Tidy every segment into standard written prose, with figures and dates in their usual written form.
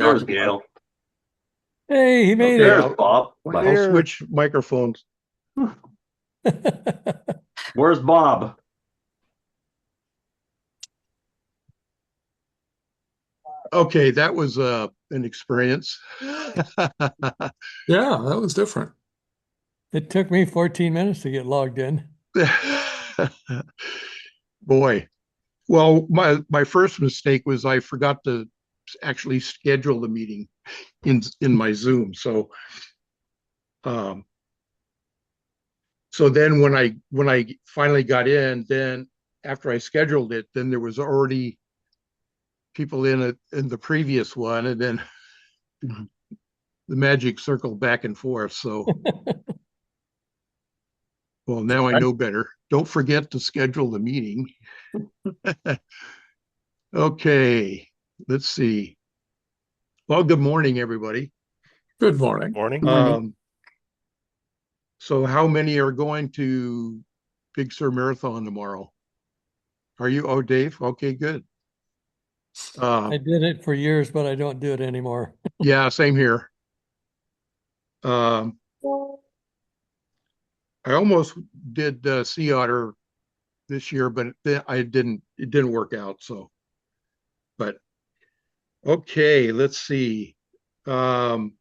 There's talking about. Gail. Hey, he made Okay, it. There's Bob. I'll switch microphones. Where's Bob? Okay, that was an experience. Yeah, that was different. It took me 14 minutes to get logged in. Boy. Well, my first mistake was I forgot to actually schedule the meeting in my Zoom. Um, so then when I finally got in, then after I scheduled it, then there was already people in it in the previous one, and then the magic circled back and forth. So, well, now I know better. Don't forget to schedule the meeting. Okay, let's see. Well, good morning, everybody. Good morning. Morning. So how many are going to Big Sur Marathon tomorrow? Are you? Oh, Dave. Okay, good. I did it for years, but I don't do it anymore. Yeah, same here. Um, I almost did Sea Otter this year, but I didn't. It didn't work out. So, but okay, let's see. Um,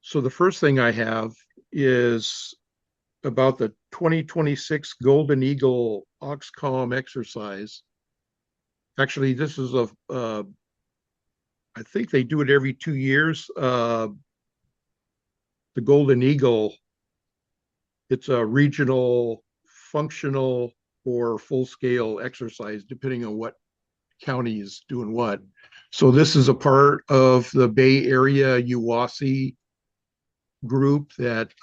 so the first thing I have is about the 2026 Golden Eagle Oxcom exercise. Actually, this is I think they do it every 2 years. The Golden Eagle, it's a regional, functional, or full scale exercise, depending on what county is doing what. So this is a part of the Bay Area UWASI group that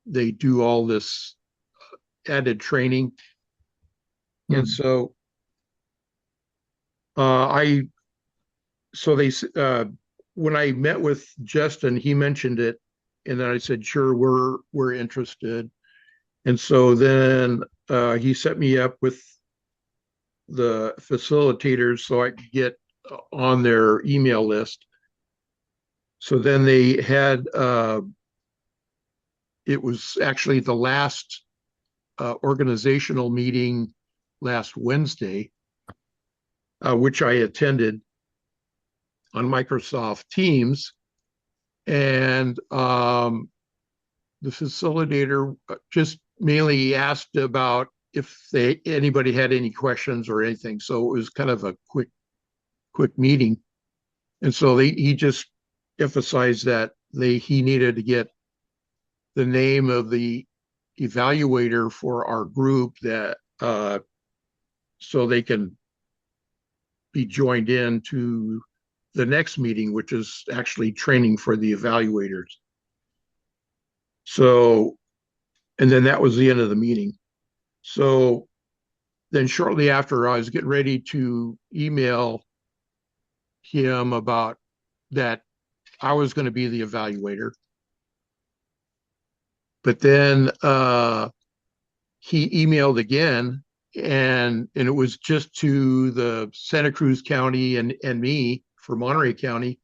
they do all this added training. And so I so they when I met with Justin, he mentioned it, and then I said, "Sure, we're interested." And so then he set me up with the facilitators so I could get on their email list. So then they had it was actually the last organizational meeting last Wednesday, which I attended on Microsoft Teams. And the facilitator just mainly asked about if anybody had any questions or anything. So it was kind of a quick meeting. And so he just emphasized that he needed to get the name of the evaluator for our group that so they can be joined in to the next meeting, which is actually training for the evaluators. So, and then that was the end of the meeting. So then shortly after, I was getting ready to email him about that I was going to be the evaluator. But then he emailed again, and it was just to the Santa Cruz County and me for Monterey County,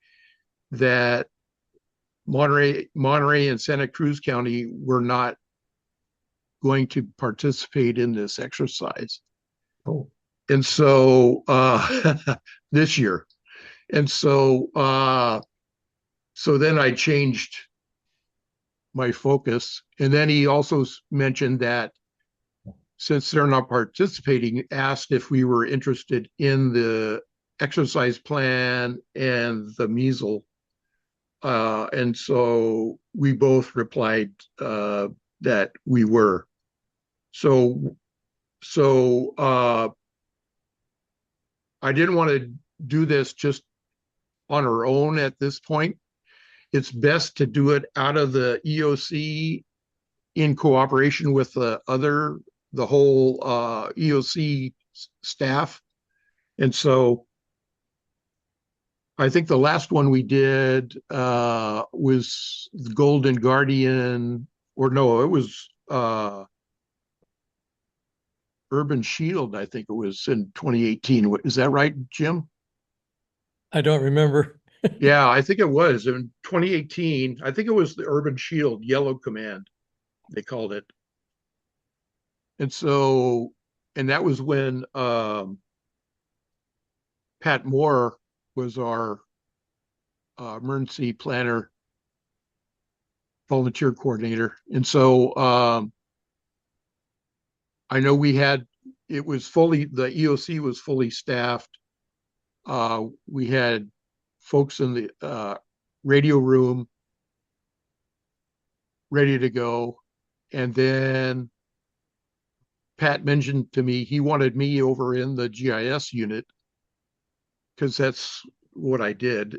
that Monterey and Santa Cruz County were not going to participate in this exercise. Oh. And so this year. And so so then I changed my focus. And then he also mentioned that since they're not participating, asked if we were interested in the exercise plan and the measles. And so we both replied that we were. So I didn't want to do this just on our own at this point. It's best to do it out of the EOC in cooperation with the whole EOC staff. And so I think the last one we did was the Golden Guardian, or no, it was Urban Shield, I think it was in 2018. Is that right, Jim? I don't remember. Yeah, I think it was in 2018. I think it was the Urban Shield Yellow Command, they called it. And so, and that was when Pat Moore was our emergency planner, volunteer coordinator. And so I know it was the EOC was fully staffed. We had folks in the radio room ready to go. And then Pat mentioned to me he wanted me over in the GIS unit because that's what I did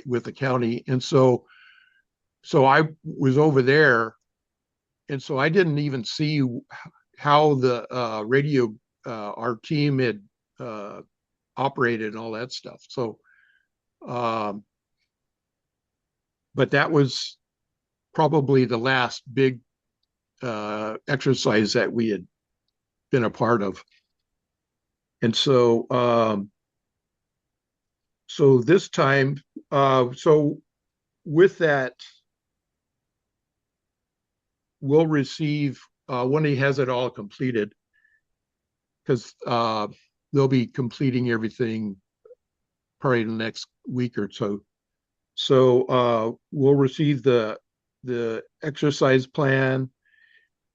with the county. And so I was over there. And so I didn't even see how the radio, our team had operated and all that stuff. So, but that was probably the last big exercise that we had been a part of. And so, so this time, so with that, we'll receive when he has it all completed, because they'll be completing everything probably the next week or so. So we'll receive the exercise plan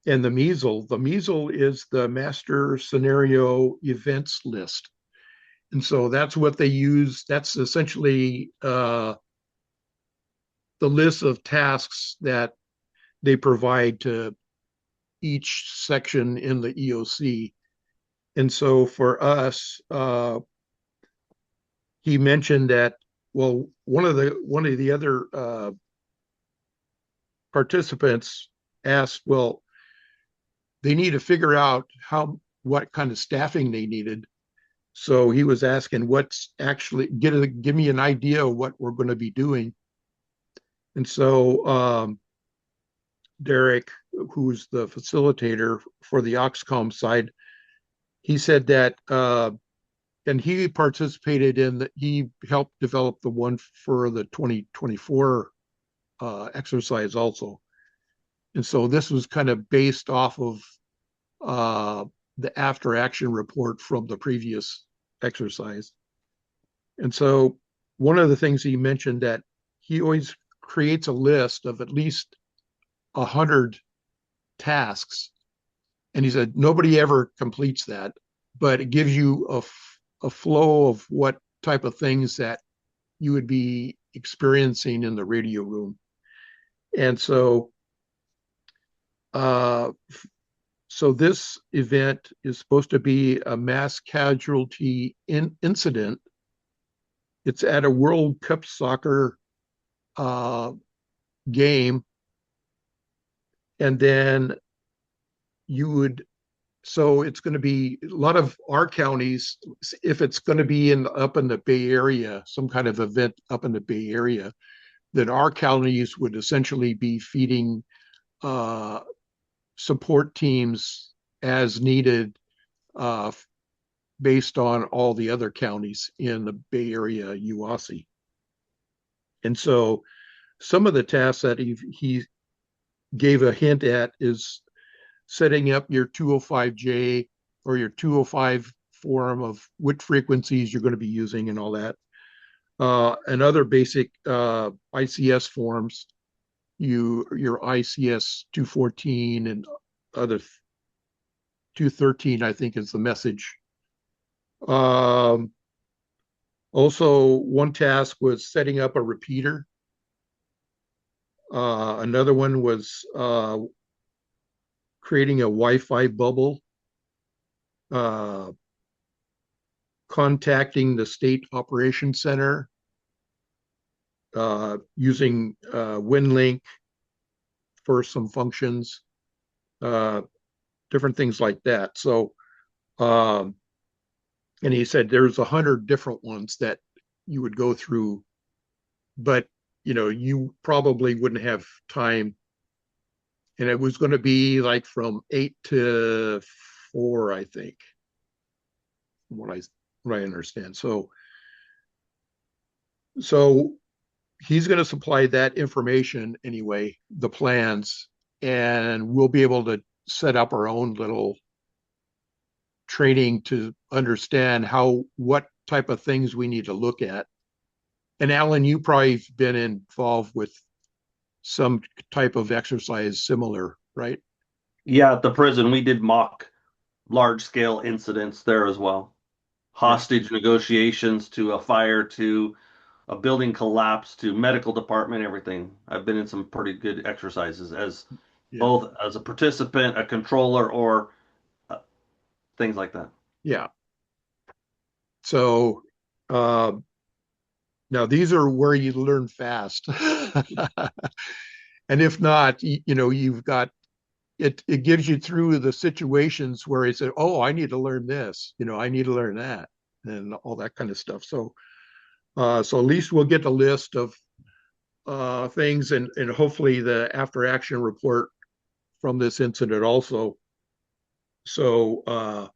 and the MESL. The MESL is the master scenario events list. And so that's what they use. That's essentially the list of tasks that they provide to each section in the EOC. And so for us, he mentioned that, well, one of the other participants asked, well, they need to figure out what kind of staffing they needed. So he was asking what's actually give me an idea of what we're going to be doing. And so Derek, who's the facilitator for the Oxcom side, he said that and he participated he helped develop the one for the 2024 exercise also. And so this was kind of based off of the after action report from the previous exercise. And so one of the things he mentioned that he always creates a list of at least 100 tasks. And he said, nobody ever completes that, but it gives you a flow of what type of things that you would be experiencing in the radio room. And so, so this event is supposed to be a mass casualty incident. It's at a World Cup soccer game. And then so it's going to be a lot of our counties, if it's going to be up in the Bay Area, some kind of event up in the Bay Area, then our counties would essentially be feeding support teams as needed based on all the other counties in the Bay Area UASI. And so some of the tasks that he gave a hint at is setting up your 205J or your 205 form of what frequencies you're going to be using and all that. And other basic ICS forms, your ICS 214 and other 213, I think is the message. Also, one task was setting up a repeater. Another one was creating a Wi-Fi bubble, contacting the state operations center, using WinLink for some functions, different things like that. So, and he said there's 100 different ones that you would go through, but you probably wouldn't have time. And it was going to be like from 8 to 4, I think, from what I understand. So So he's going to supply that information anyway, the plans, and we'll be able to set up our own little training to understand what type of things we need to look at. And Alan, you probably been involved with some type of exercise similar, right? Yeah, at the prison, we did mock large scale incidents there as well. Yeah. Hostage negotiations to a fire to a building collapse to medical department, everything. I've been in some pretty good exercises as Yeah. both as a participant, a controller, or uh, things like that. Yeah. So uh, now these are where you learn fast. And if not, you've got it gives you through the situations where you say, oh, I need to learn this, I need to learn that, and all that kind of stuff. So at least we'll get a list of things, and hopefully the after action report from this incident also. So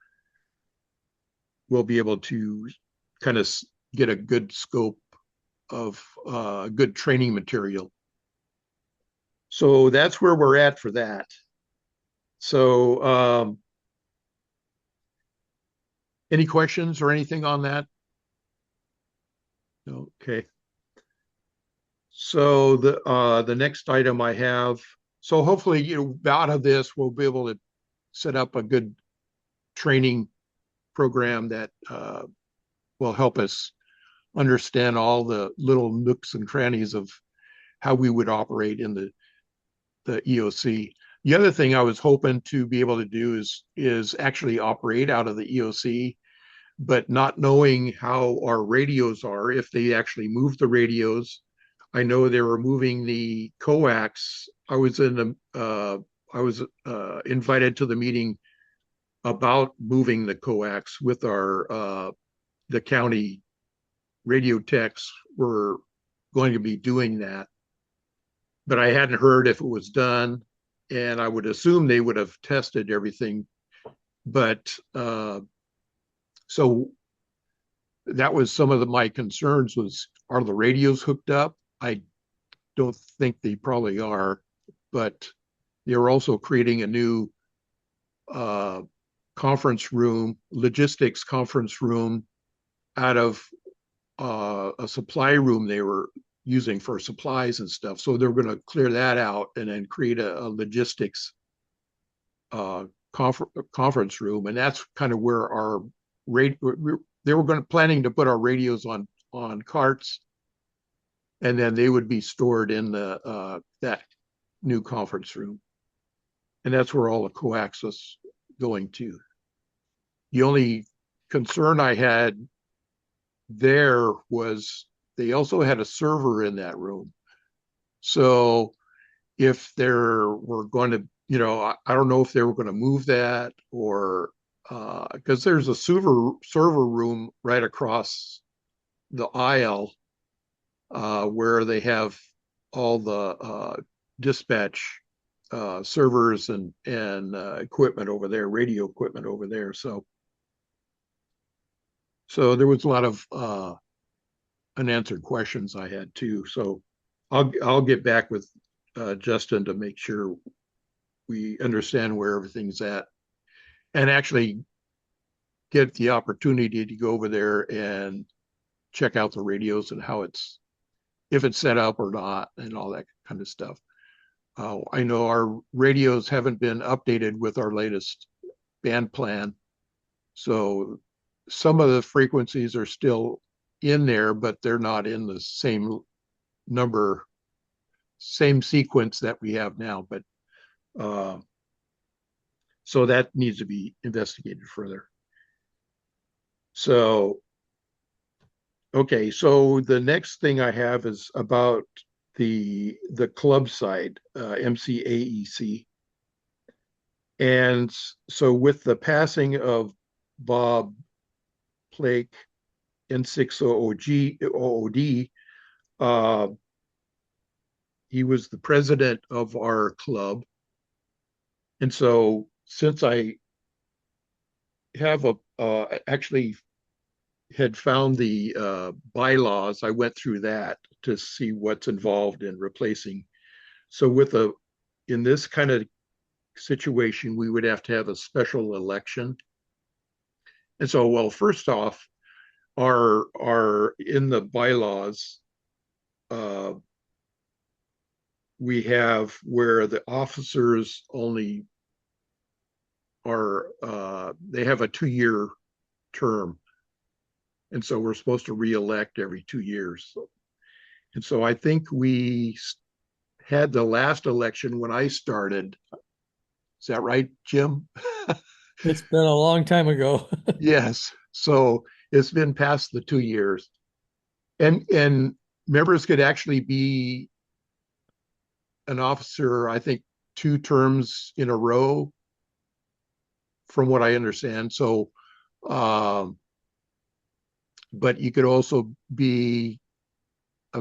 we'll be able to kind of get a good scope of good training material. So that's where we're at for that. So any questions or anything on that? Okay. So the next item I have, so hopefully, out of this, we'll be able to set up a good training program that will help us understand all the little nooks and crannies of how we would operate in the EOC. The other thing I was hoping to be able to do is actually operate out of the EOC, but not knowing how our radios are, if they actually move the radios. I know they were moving the coax. I was invited to the meeting about moving the coax with our the county radio techs were going to be doing that, but I hadn't heard if it was done, and I would assume they would have tested everything. But so that was some of my concerns was, are the radios hooked up? I don't think they probably are, but they're also creating a new uh, conference room, logistics conference room out of a supply room they were using for supplies and stuff. So they're going to clear that out and then create a logistics uh, conference room, and that's kind of where our they were planning to put our radios on carts, and then they would be stored in the that new conference room, and that's where all the coax was going to. The only concern I had there was they also had a server in that room. So if there were going to, I don't know if they were going to move that, or because there's a server room right across the aisle where they have all the dispatch servers and equipment over there, radio equipment over there. So there was a lot of unanswered questions I had too. So I'll get back with Justin to make sure we understand where everything's at, and actually get the opportunity to go over there and check out the radios and how if it's set up or not, and all that kind of stuff. I know our radios haven't been updated with our latest band plan, so some of the frequencies are still in there, but they're not in the same number, same sequence that we have now. But so that needs to be investigated further. So, okay, so the next thing I have is about the club side, MCAEC. And so with the passing of Bob Plake, N6OOD, he was the president of our club. And so since I have actually had found the bylaws. I went through that to see what's involved in replacing. So in this kind of situation, we would have to have a special election. And so, well, first off, our in the bylaws, uh, we have where the officers only are they have a 2-year term, and so we're supposed to reelect every 2 years. And so I think we had the last election when I started. Is that right, Jim? It's been a long time ago. Yes. So it's been past the 2 years, and members could actually be an officer, I think, 2 terms in a row, from what I understand. So, um, but you could also be a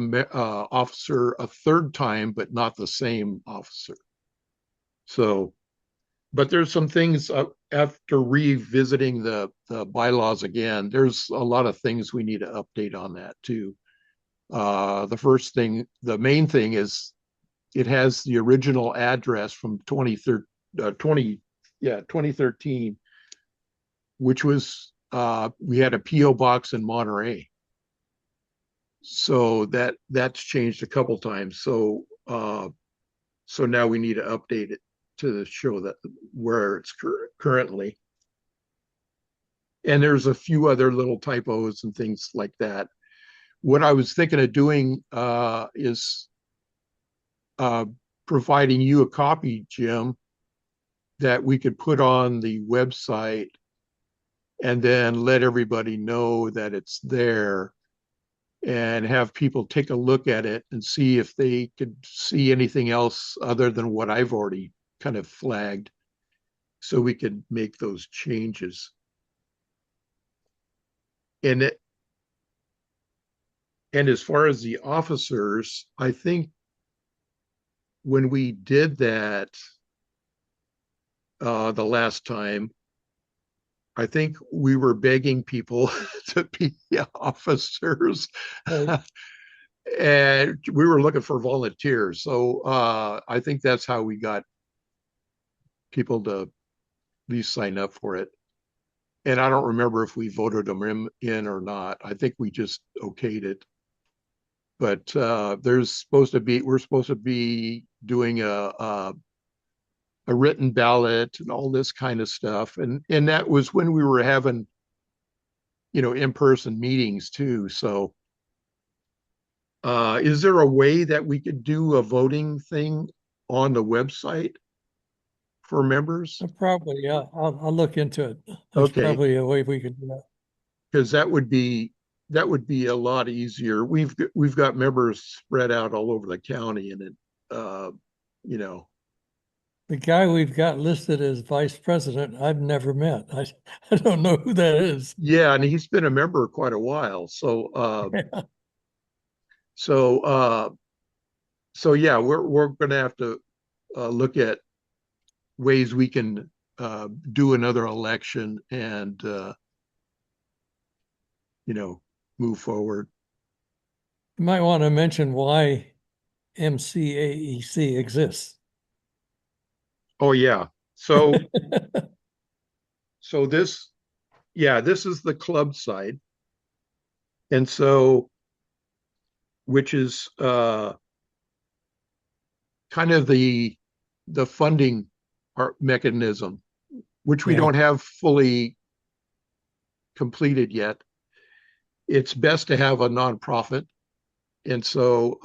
officer a third time, but not the same officer. So, but there's some things after revisiting the bylaws again. There's a lot of things we need to update on that too. The first thing, the main thing is it has the original address from 2013, which was we had a PO box in Monterey. So that's changed a couple times. So now we need to update it to show that where it's currently. And there's a few other little typos and things like that. What I was thinking of doing is uh, providing you a copy, Jim, that we could put on the website and then let everybody know that it's there and have people take a look at it and see if they could see anything else other than what I've already kind of flagged, so we could make those changes. And as far as the officers, I think when we did that the last time, I think we were begging people to be officers. Right. And we were looking for volunteers. So I think that's how we got people to at least sign up for it. And I don't remember if we voted them in or not. I think we just okayed it. But we're supposed to be doing a written ballot and all this kind of stuff. And that was when we were having, in-person meetings too. So is there a way that we could do a voting thing on the website for members? Probably, yeah. I'll look into it. There's Okay, probably a way we could do that. because that would be a lot easier. We've got members spread out all over the county, and it, you know, The guy we've got listed as vice president, I've never met. I don't know who that is. yeah, and he's been a member quite a while. So so yeah, we're going to have to look at ways we can do another election and move forward. You might want to mention why MCAEC exists. Oh yeah. So so this this is the club side. And so which is kind of the funding mechanism, which we Yeah. don't have fully completed yet. It's best to have a nonprofit, and so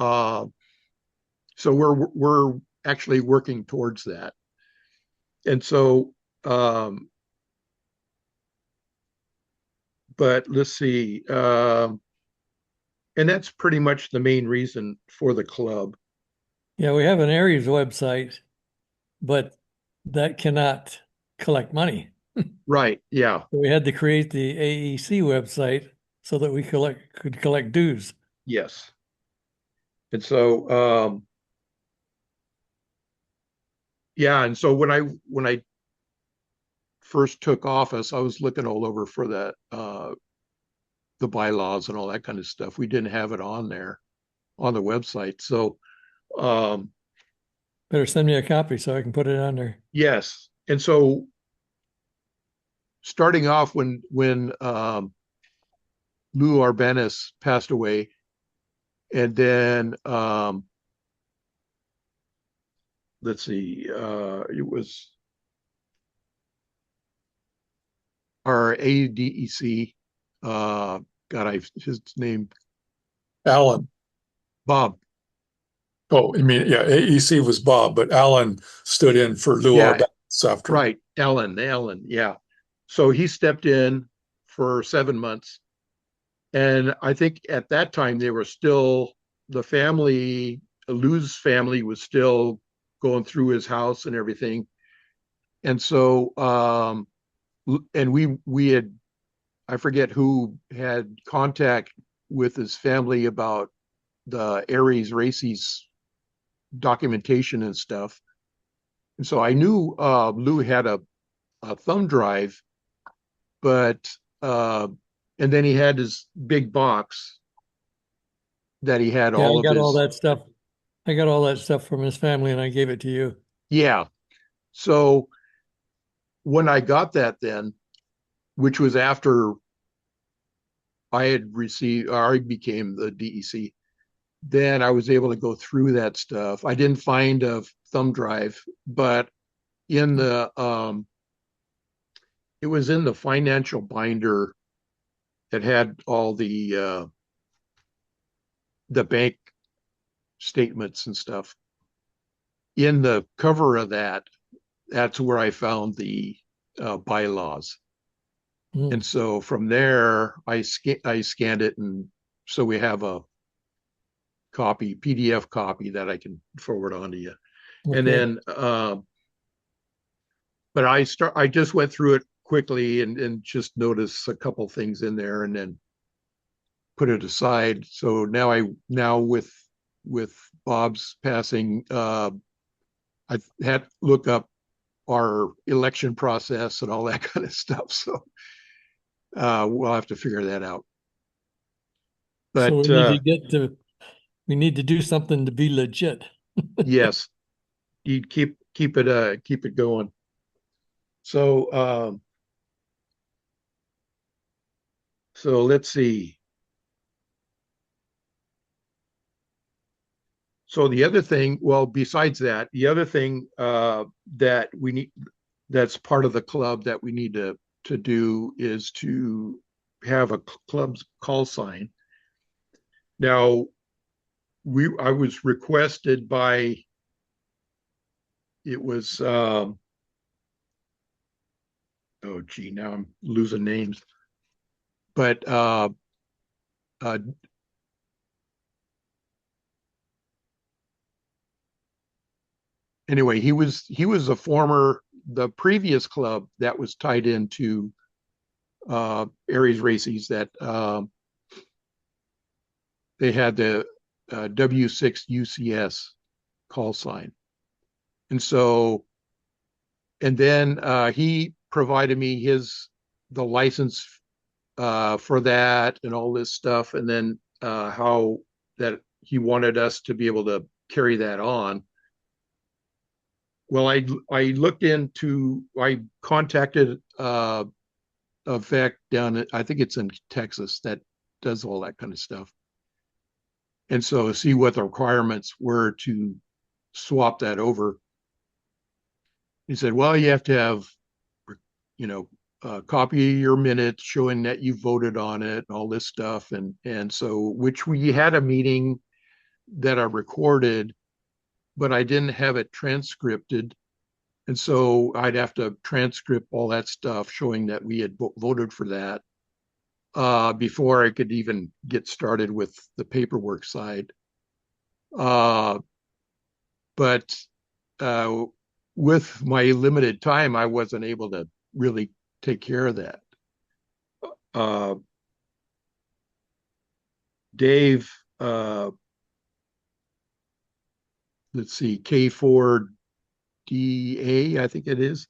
we're actually working towards that. And so, but let's see, and that's pretty much the main reason for the club. Yeah, we have an ARES website, but that cannot collect money. Right. Yeah. So we had to create the AEC website so that we could collect dues. Yes. And so, yeah. And so when I first took office, I was looking all over for that the bylaws and all that kind of stuff. We didn't have it on there on the website. So Better send me a copy so I can put it on there. yes. And so starting off when Lou Arbenis passed away, and then let's see, it was our ADEC, his name, Alan. Bob. Oh, I mean, yeah, AEC was Bob, but Alan stood in for Lou Yeah, Arbenis after. right. Alan, yeah. So he stepped in for 7 months. And I think at that time they were still, the family, Lou's family was still going through his house and everything. And so and we had, I forget who had contact with his family about the ARES races documentation and stuff. And so I knew Lou had a thumb drive, but and then he had his big box that he had Yeah, all I of got all his. that stuff. I got all that stuff from his family and I gave it to you. Yeah. So when I got that then, which was after I had received, or I became the DEC, then I was able to go through that stuff. I didn't find a thumb drive, but in the it was in the financial binder that had all the bank statements and stuff. In the cover of that, that's where I found the bylaws. And so from there, I scanned it, and so we have a PDF copy that I can forward on to you. Okay. And then, but I just went through it quickly and just noticed a couple things in there, and then put it aside. So now with Bob's passing, I had to look up our election process and all that kind of stuff. So we'll have to figure that out. So But we need to do something to be legit. yes, you keep it going. So so let's see. So the other thing, well, besides that, the other thing that we need, that's part of the club that we need to do, is to have a club's call sign. Now, I was requested by, it was oh gee, now I'm losing names, but uh anyway, he was the previous club that was tied into ARES races, that they had the W6 UCS call sign. And so, and then he provided me the license for that and all this stuff, and then how that he wanted us to be able to carry that on. Well, I contacted a VEC down I think it's in Texas, that does all that kind of stuff. And so see what the requirements were to swap that over. He said, well, you have to have, a copy of your minutes showing that you voted on it and all this stuff. And so, which we had a meeting that I recorded, but I didn't have it transcripted. And so I'd have to transcript all that stuff showing that we had voted for that before I could even get started with the paperwork side. But with my limited time, I wasn't able to really take care of that. Dave, let's see, K4DA, I think it is,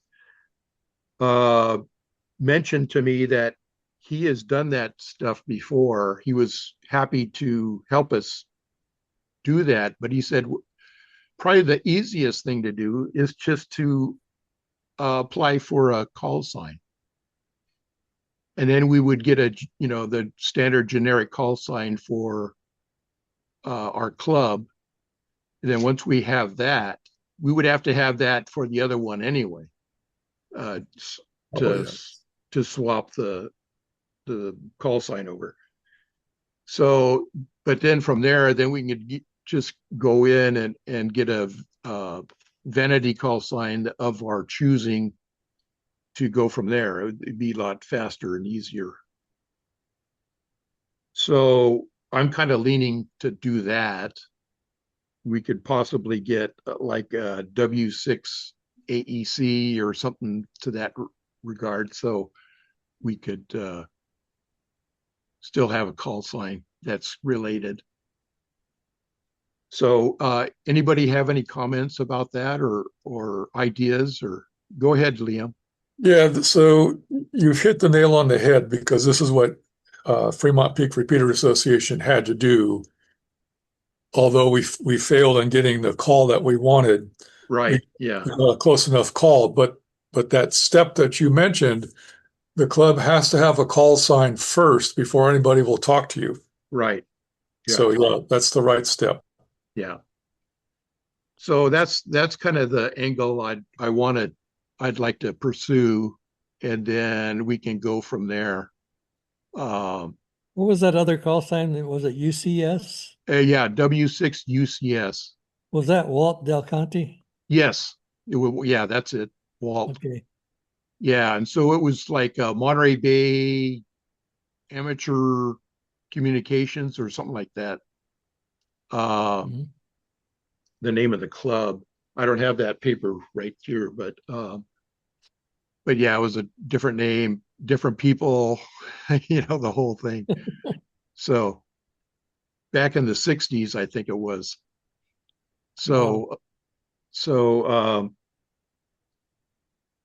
mentioned to me that he has done that stuff before. He was happy to help us do that, but he said probably the easiest thing to do is just to apply for a call sign. And then we would get the standard generic call sign for our club. And then once we have that, we would have to have that for the other one anyway, uh, Oh, to yeah. to swap the call sign over. So, but then from there, then we can just go in and get a vanity call sign of our choosing to go from there. It'd be a lot faster and easier. So I'm kind of leaning to do that. We could possibly get like a W6 AEC or something to that regard. So we could still have a call sign that's related. So anybody have any comments about that or ideas, or go ahead, Liam. Yeah, so you've hit the nail on the head, because this is what Fremont Peak Repeater Association had to do. Although we failed in getting the call that we wanted, Right. Yeah. we got a close enough call. But that step that you mentioned, the club has to have a call sign first before anybody will talk to you. Right. Yeah. So yeah, that's the right step. Yeah. So that's kind of the angle I'd like to pursue, and then we can go from there. Um, What was that other call sign? Was it UCS? yeah, W6 UCS. Was that Walt Del Conte? Yes. Yeah, that's it. Walt. Okay. Yeah, and so it was like Monterey Bay Amateur Communications or something like that. Mhm. The name of the club. I don't have that paper right here, but yeah, it was a different name, different people, the whole thing. So back in the 60s, I think it was. Wow.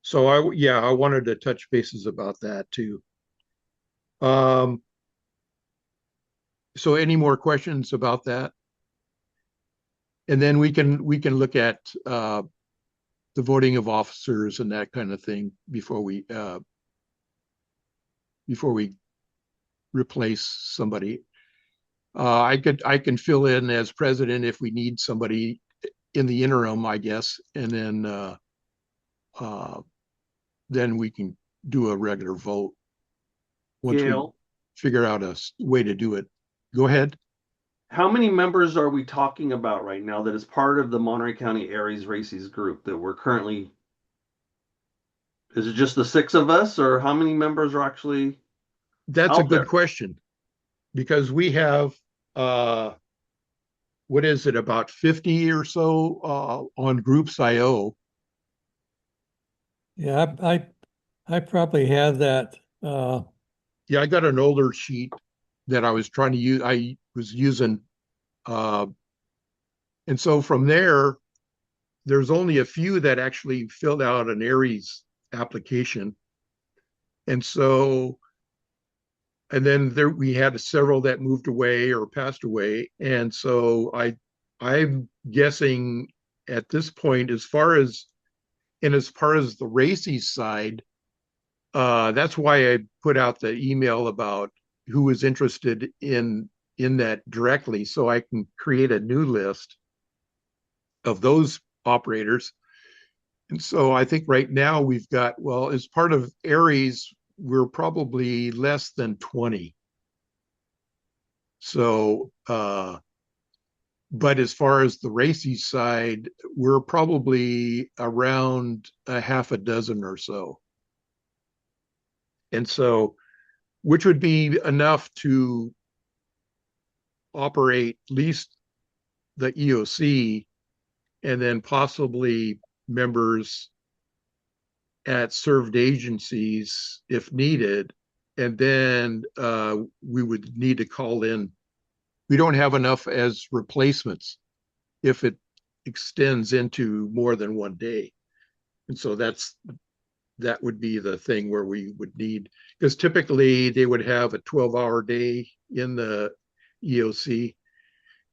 So I wanted to touch bases about that too. Um, so any more questions about that? And then we can look at the voting of officers and that kind of thing before we replace somebody. I can fill in as president if we need somebody in the interim, I guess, and then we can do a regular vote once we Gail, figure out a way to do it. Go ahead. how many members are we talking about right now that is part of the Monterey County ARES Races group that we're currently? Is it just the six of us, or how many members are actually That's a out good there? question, because we have what is it, about 50 or so on Groups.io. Yeah, I probably had that. Yeah, I got an older sheet that I was trying to use. I was using, uh, and so from there's only a few that actually filled out an ARES application, and so and then there we had several that moved away or passed away, and so I'm guessing at this point, as far as the races side, that's why I put out the email about who was interested in that directly, so I can create a new list of those operators. And so I think right now we've got, well, as part of ARES, we're probably less than 20. So, but as far as the races side, we're probably around a half a dozen or so. And so, which would be enough to operate at least the EOC, and then possibly members at served agencies if needed. And then we would need to call in. We don't have enough as replacements if it extends into more than one day. And so that's that would be the thing where we would need, because typically they would have a 12-hour day in the EOC.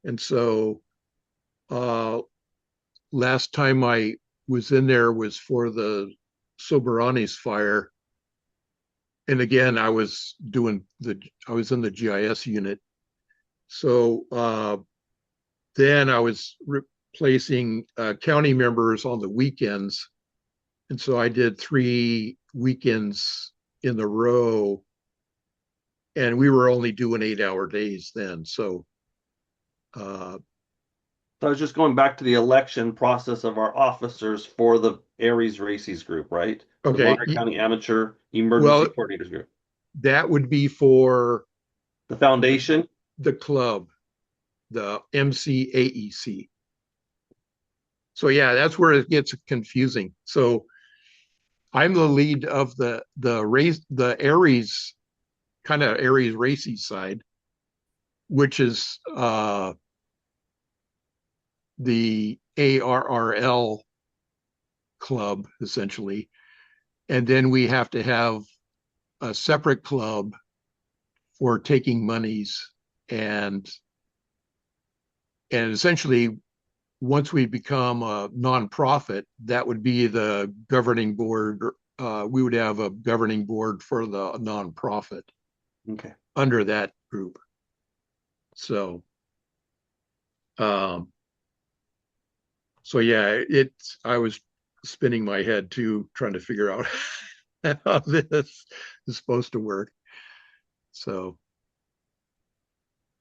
And so last time I was in there was for the Soberanes fire. And again, I was in the GIS unit. So then I was replacing county members on the weekends. And so I did 3 weekends in a row, and we were only doing 8-hour days then. So So I was just going back to the election process of our officers for the ARES Races group, right? The okay, Monterey County Amateur Emergency well, Coordinators group. that would be for The foundation. the club, the MCAEC. So yeah, that's where it gets confusing. So I'm the lead of the ARES, kind of ARES racy side, which is the ARRL club essentially, and then we have to have a separate club for taking monies, and essentially once we become a nonprofit, that would be the governing board. We would have a governing board for the nonprofit Okay. under that group. So, so yeah, I was spinning my head too, trying to figure out how this is supposed to work. So,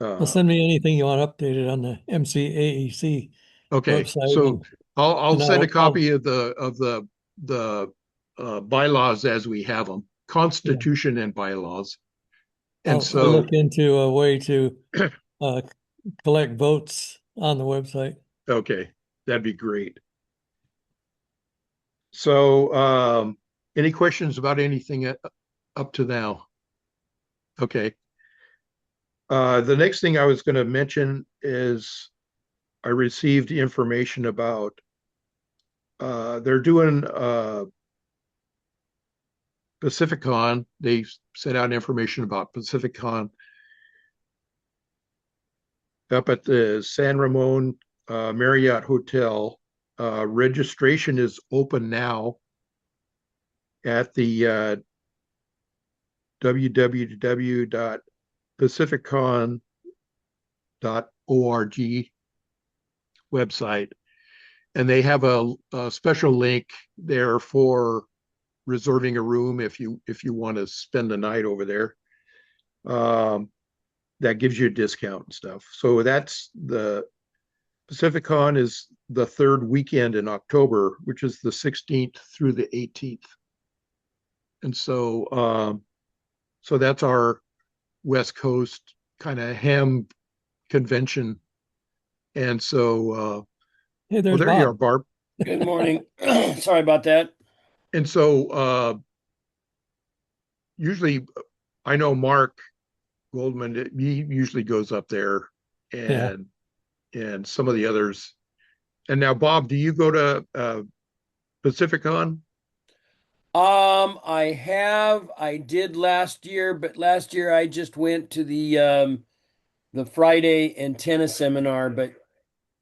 Well, send me anything you want updated on the MCAEC okay, website. so I'll and send a copy of the bylaws as we have them, constitution and bylaws. And I'll so, look into a way to collect votes on the website. okay, that'd be great. So, any questions about anything up to now? Okay. The next thing I was going to mention is I received information about they're doing Pacificon. They sent out information about Pacificon up at the San Ramon Marriott Hotel. Registration is open now at the www.pacificon.org website, and they have a special link there for reserving a room if you want to spend the night over there. That gives you a discount and stuff. So that's the Pacificon is the 3rd weekend in October, which is the 16th through the 18th. And so so that's our West Coast kind of ham convention. And so Hey, there's there Bob. you are, Barb. Good morning. Sorry about that. And so usually I know Mark Goldman, he usually goes up there, and some of the others. And now, Bob, do you go to Pacificon? I did last year, but last year I just went to the Friday antenna seminar, but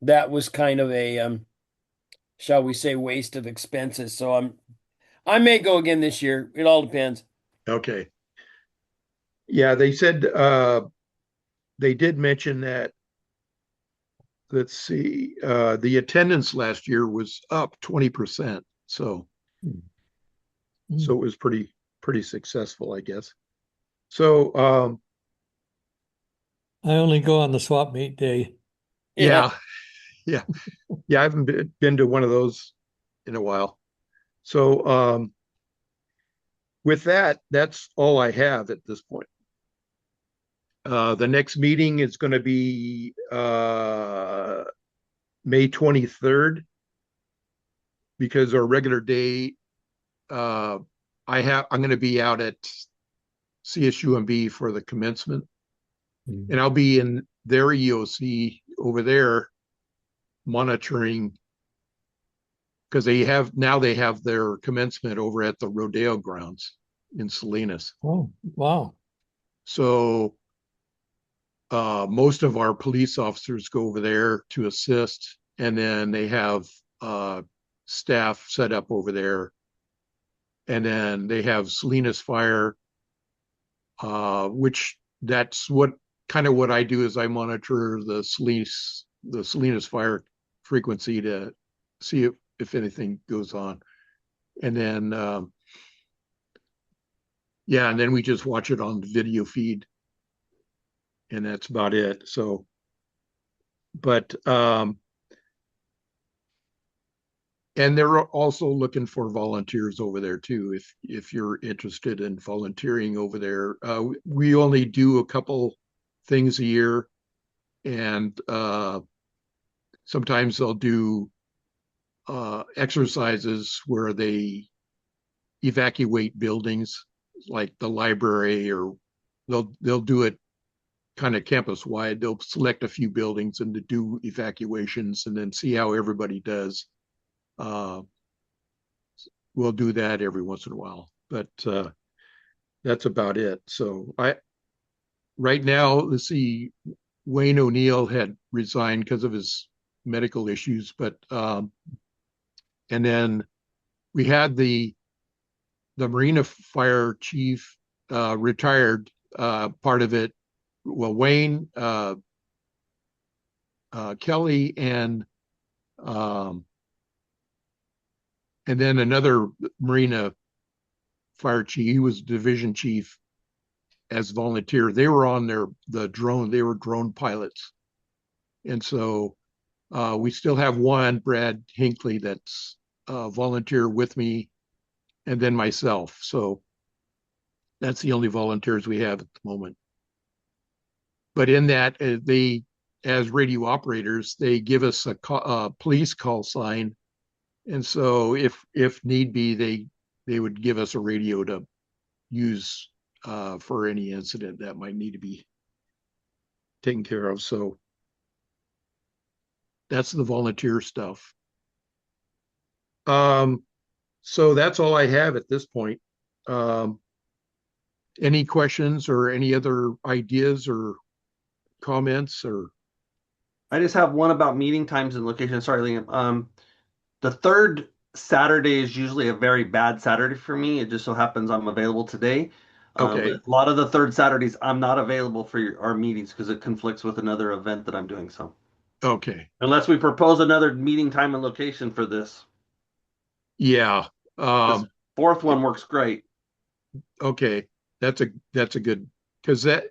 that was kind of a shall we say waste of expenses. So I may go again this year. It all depends. Okay. Yeah, they said they did mention that, let's see, the attendance last year was up 20%. So so it was pretty successful, I guess. So I only go on the swap meet day. yeah, yeah. I haven't been to one of those in a while. So with that, that's all I have at this point. The next meeting is going to be May 23rd, because our regular day, I'm going to be out at CSUMB for the commencement, and I'll be in their EOC over there monitoring because they have their commencement over at the rodeo grounds in Salinas. Oh, wow. So most of our police officers go over there to assist, and then they have staff set up over there. And then they have Salinas Fire, which that's what I do is I monitor the Salinas Fire frequency to see if anything goes on. And then and then we just watch it on the video feed, and that's about it. So, but and they're also looking for volunteers over there too. If you're interested in volunteering over there, we only do a couple things a year, and sometimes they'll do exercises where they evacuate buildings, like the library, or they'll do it kind of campus wide. They'll select a few buildings and to do evacuations, and then see how everybody does. We'll do that every once in a while, but that's about it. So right now, let's see, Wayne O'Neill had resigned because of his medical issues, but and then we had the Marina Fire Chief retired, part of it. Well, Wayne, Kelly, and then another Marina Fire Chief. He was division chief as volunteer. They were on the drone. They were drone pilots, and so we still have one, Brad Hinckley, that's volunteer with me, and then myself. So that's the only volunteers we have at the moment. But in that, they, as radio operators, they give us a police call sign, and so if need be, they would give us a radio to use for any incident that might need to be taken care of. So that's the volunteer stuff. So that's all I have at this point. Any questions or any other ideas or comments? Or I just have one about meeting times and location. Sorry, Liam. The third Saturday is usually a very bad Saturday for me. It just so happens I'm available today. Okay. But a lot of the third Saturdays, I'm not available for our meetings because it conflicts with another event that I'm doing. So Okay. unless we propose another meeting time and location for this, Yeah. this fourth one works great. Okay. That's a good, because that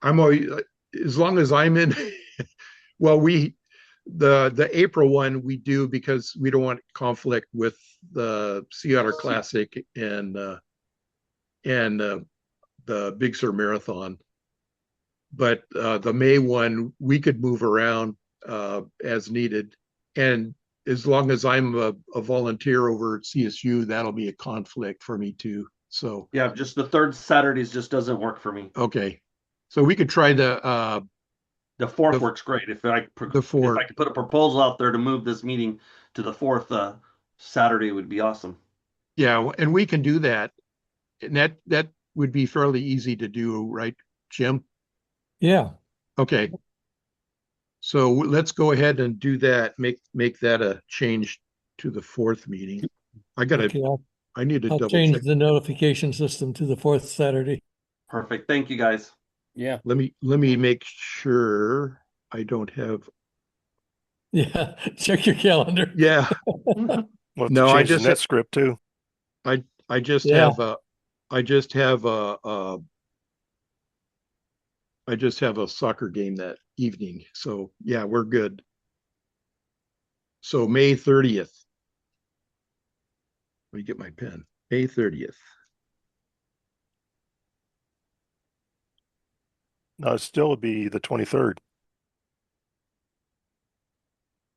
I'm always, as long as I'm in, well, the April one we do because we don't want conflict with the Sea Otter Classic and the Big Sur Marathon. But the May one we could move around as needed, and as long as I'm a volunteer over at CSU, that'll be a conflict for me too. So Yeah, just the third Saturdays just doesn't work for me. okay, so we could try the fourth works great. If I could put a proposal out there to move this meeting to the fourth Saturday, would be awesome. Yeah, and we can do that, and that would be fairly easy to do, right, Jim? Yeah. Okay. So let's go ahead and do that. Make that a change to the fourth meeting. I need to I'll double change check. the notification system to the fourth Saturday. Perfect. Thank you, guys. Yeah. Let me make sure I don't have. Yeah. Check your calendar. Yeah. We'll have No, to I change just the net script too. I just Yeah. have a I just have a soccer game that evening. So yeah, we're good. So May 30th. Let me get my pen. May 30th. No, it still would be the 23rd.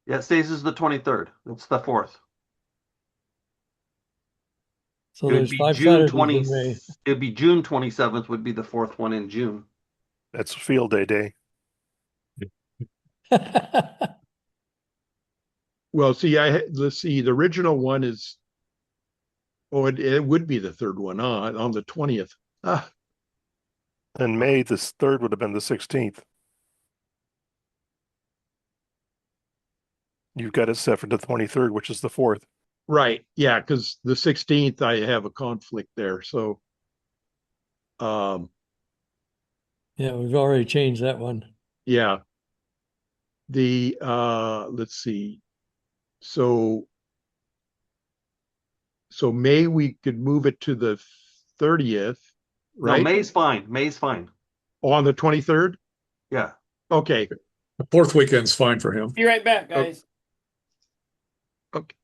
Yeah, it stays as the 23rd. It's the 4th. So It would there's be 5 June Saturdays 20. in May. It would be June 27th would be the fourth one in June. That's field day day. Well, see, let's see, the original one is, oh, it would be the third one, on the 20th. Ah, And May this third would have been the 16th. You've got it set for the 23rd, which is the 4th. right. Yeah, because the 16th, I have a conflict there. So, um, Yeah, we've already changed that one. yeah. Let's see. So, May, we could move it to the 30th, No, right? May's fine. May's fine. On the 23rd? Yeah. Okay. The fourth weekend's fine for him. Be right back, guys.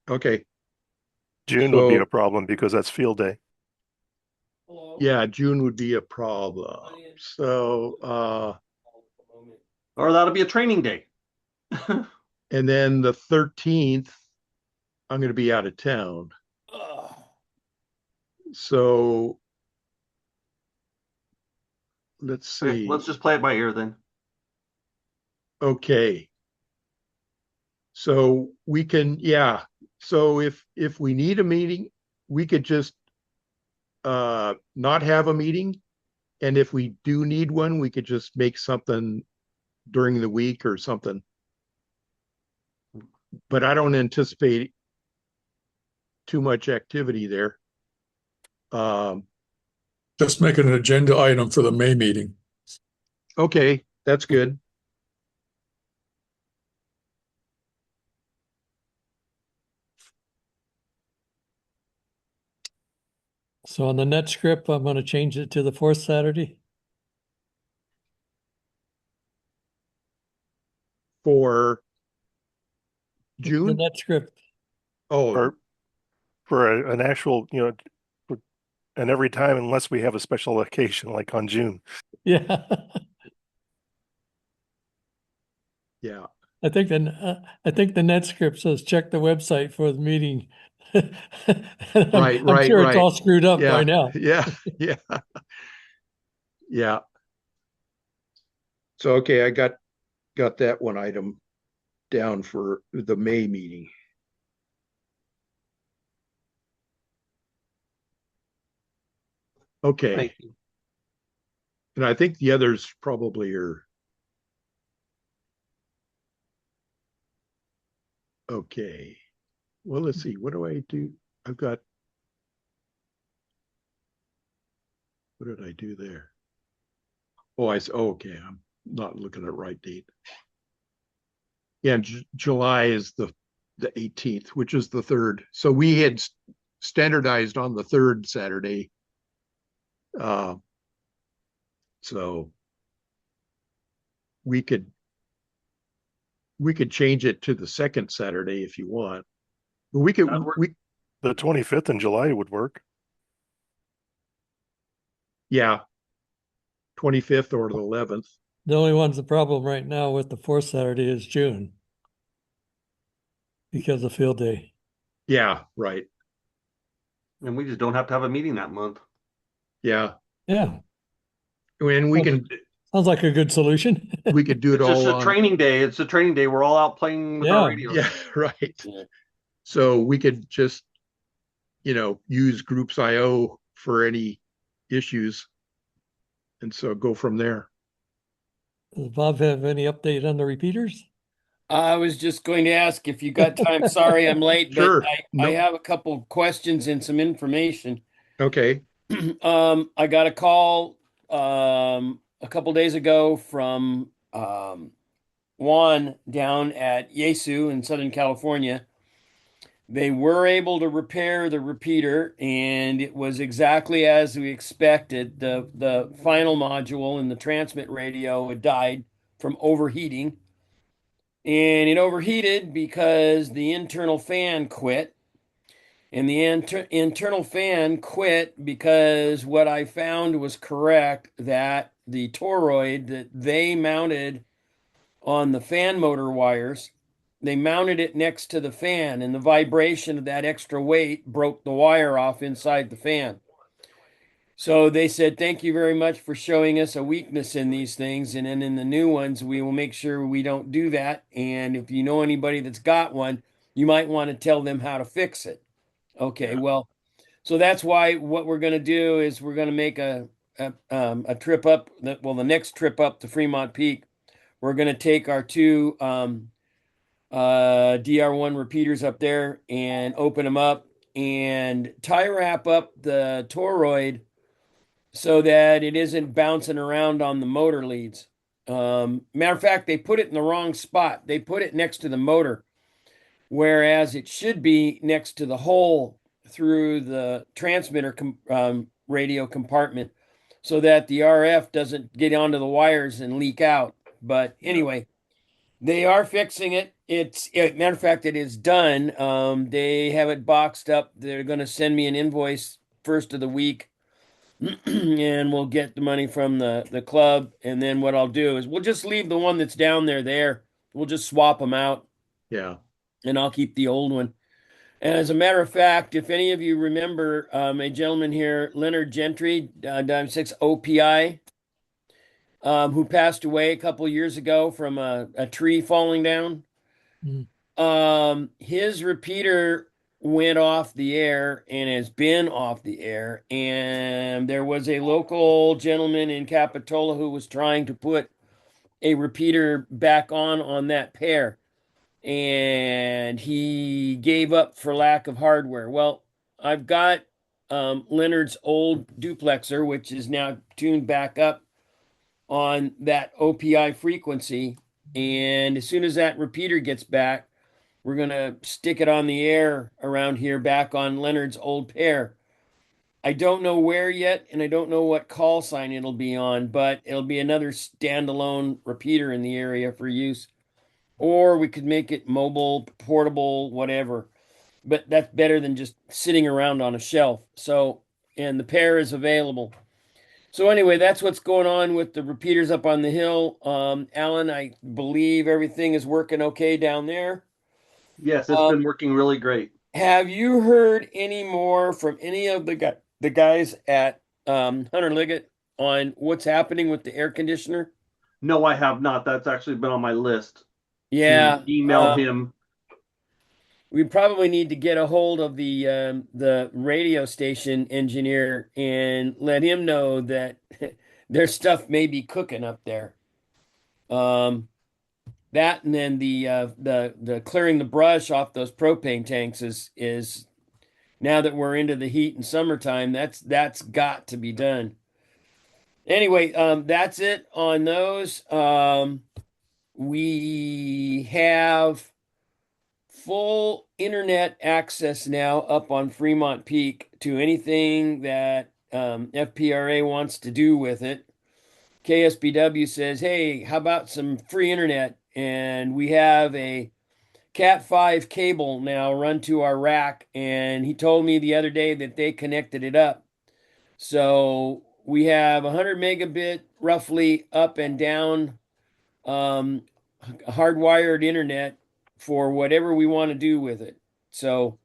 Okay. June would be So, a problem because that's field day. Hello. yeah, June would be a problem. So, Or that'll be a training day. and then the 13th, I'm going to be out of town. Ugh. So, let's Okay, see. let's just play it by ear then. Okay. So we can, yeah. So if we need a meeting, we could just not have a meeting. And if we do need one, we could just make something during the week or something. But I don't anticipate too much activity there. Just make it an agenda item for the May meeting. Okay, that's good. So on the net script, I'm going to change it to the fourth Saturday. For The June? net script. Oh, Or for an actual, and every time unless we have a special occasion like on June. Yeah. yeah. I think the net script says check the website for the meeting. Right, I'm sure it's right. all screwed up by Yeah, now. yeah, yeah. Yeah. So okay, I got that one item down for the May meeting. Okay. Thank you. And I think the others probably are okay. Well, let's see. What do I do? I've got, what did I do there? Oh, okay. I'm not looking at right date. Yeah, July is the 18th, which is the third. So we had standardized on the third Saturday. So we could change it to the second Saturday if you want. But we could That'd work. The 25th in July would work. Yeah, 25th or the 11th. The only one's the problem right now with the fourth Saturday is June because of field day. Yeah, right. And we just don't have to have a meeting that month. Yeah. Yeah, And we can sounds like a good solution. we could do it It's just all a on training day. It's a training day. We're all out playing with our radios. yeah, right. Yeah. So we could just use Groups.io for any issues, and so go from there. Does Bob have any update on the repeaters? I was just going to ask if you got time. Sorry, I'm late, but Sure. I No. have a couple questions and some information. Okay. I got a call a couple days ago from Juan down at Yesu in Southern California. They were able to repair the repeater, and it was exactly as we expected. The final module in the transmit radio had died from overheating, and it overheated because the internal fan quit. And the internal fan quit because what I found was correct, that the toroid that they mounted on the fan motor wires, they mounted it next to the fan, and the vibration of that extra weight broke the wire off inside the fan. So they said, thank you very much for showing us a weakness in these things. And then in the new ones, we will make sure we don't do that. And if you know anybody that's got one, you might want to tell them how to fix it. Okay, well, so that's why what we're going to do is we're going to make a trip up. The next trip up to Fremont Peak, we're going to take our two DR1 repeaters up there and open them up and tie wrap up the toroid so that it isn't bouncing around on the motor leads. Matter of fact, they put it in the wrong spot. They put it next to the motor, whereas it should be next to the hole through the transmitter radio compartment so that the RF doesn't get onto the wires and leak out. But anyway, they are fixing it. Matter of fact, it is done. They have it boxed up. They're going to send me an invoice first of the week, and we'll get the money from the club. And then what I'll do is we'll just leave the one that's down there. We'll just swap them out, Yeah. and I'll keep the old one. And as a matter of fact, if any of you remember a gentleman here, Leonard Gentry, Dime 6 OPI, who passed away a couple years ago from a tree falling down. His repeater went off the air and has been off the air. And there was a local gentleman in Capitola who was trying to put a repeater back on that pair. And he gave up for lack of hardware. Well, I've got Leonard's old duplexer, which is now tuned back up on that OPI frequency. And as soon as that repeater gets back, we're going to stick it on the air around here back on Leonard's old pair. I don't know where yet, and I don't know what call sign it'll be on, but it'll be another standalone repeater in the area for use. Or we could make it mobile, portable, whatever. But that's better than just sitting around on a shelf. So, and the pair is available. So anyway, that's what's going on with the repeaters up on the hill. Alan, I believe everything is working okay down there. Yes, it's been working really great. Have you heard any more from any of the guys at Hunter Liggett on what's happening with the air conditioner? No, I have not. That's actually been on my list. Yeah, Email him. we probably need to get a hold of the radio station engineer and let him know that their stuff may be cooking up there. That and then the clearing the brush off those propane tanks is now that we're into the heat and summertime, that's got to be done. Anyway, that's it on those. We have full internet access now up on Fremont Peak to anything that FPRA wants to do with it. KSBW says, hey, how about some free internet? And we have a Cat 5 cable now run to our rack. And he told me the other day that they connected it up. So we have 100 megabit roughly up and down hardwired internet for whatever we want to do with it. So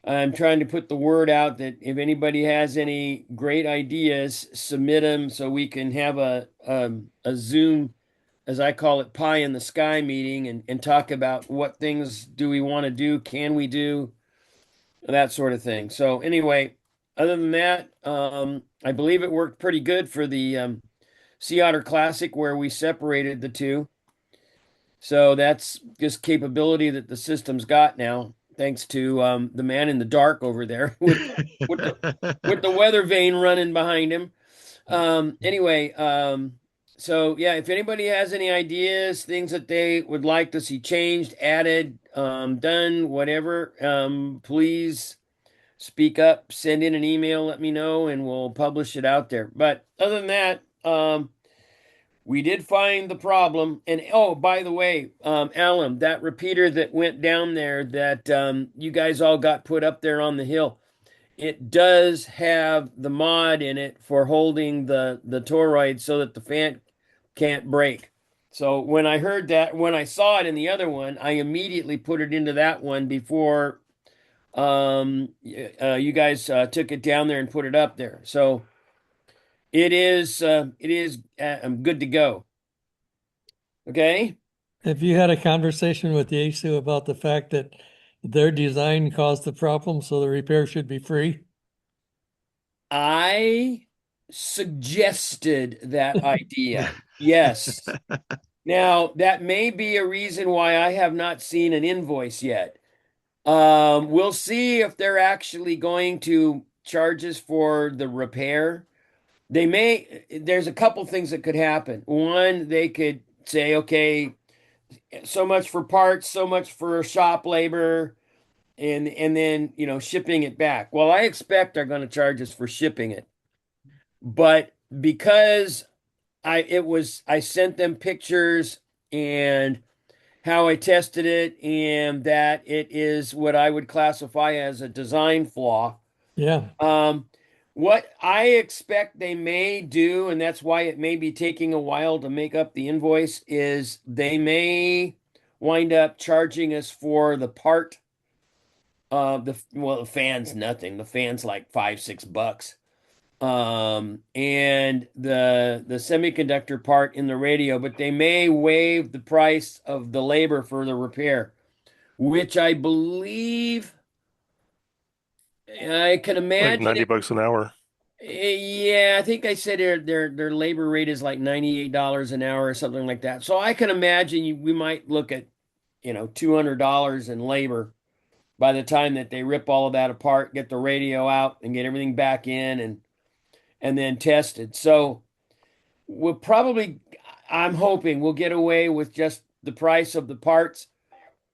I'm trying to put the word out that if anybody has any great ideas, submit them so we can have a Zoom, as I call it, pie in the sky meeting and talk about what things do we want to do, can we do, that sort of thing. So anyway, other than that, I believe it worked pretty good for the Sea Otter Classic where we separated the two. So that's just capability that the system's got now, thanks to the man in the dark over there with the weather vane running behind him. Anyway, so yeah, if anybody has any ideas, things that they would like to see changed, added, done, whatever, please speak up, send in an email, let me know, and we'll publish it out there. But other than that, we did find the problem. And oh, by the way, Alan, that repeater that went down there that you guys all got put up there on the hill, it does have the mod in it for holding the toroid so that the fan can't break. So when I heard that, when I saw it in the other one, I immediately put it into that one before you guys took it down there and put it up there. So it is good to go. Okay. Have you had a conversation with the ASU about the fact that their design caused the problem, so the repair should be free? I suggested that idea. Yes. Now, that may be a reason why I have not seen an invoice yet. We'll see if they're actually going to charge us for the repair. There's a couple things that could happen. One, they could say, okay, so much for parts, so much for shop labor, and then, shipping it back. Well, I expect they're going to charge us for shipping it. But because I sent them pictures and how I tested it, and that it is what I would classify as a design flaw. Yeah, What I expect they may do, and that's why it may be taking a while to make up the invoice, is they may wind up charging us for the part. The fan's nothing. The fan's like $5-6. And the semiconductor part in the radio, but they may waive the price of the labor for the repair, which I believe I can Like imagine 90 bucks an hour. Yeah, I think I said their labor rate is like $98 an hour or something like that. So I can imagine we might look at, $200 in labor by the time that they rip all of that apart, get the radio out and get everything back in and then tested. So we'll probably, I'm hoping we'll get away with just the price of the parts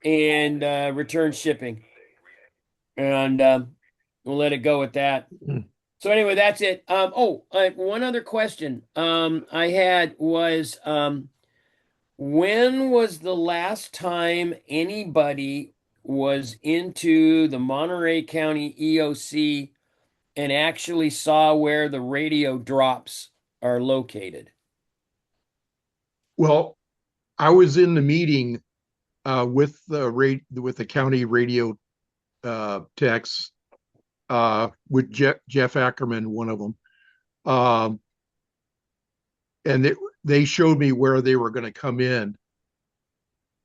and return shipping. And we'll let it go at that. So anyway, that's it. One other question I had was when was the last time anybody was into the Monterey County EOC and actually saw where the radio drops are located? Well, I was in the meeting with the county radio techs, with Jeff Ackerman, one of them, and they showed me where they were going to come in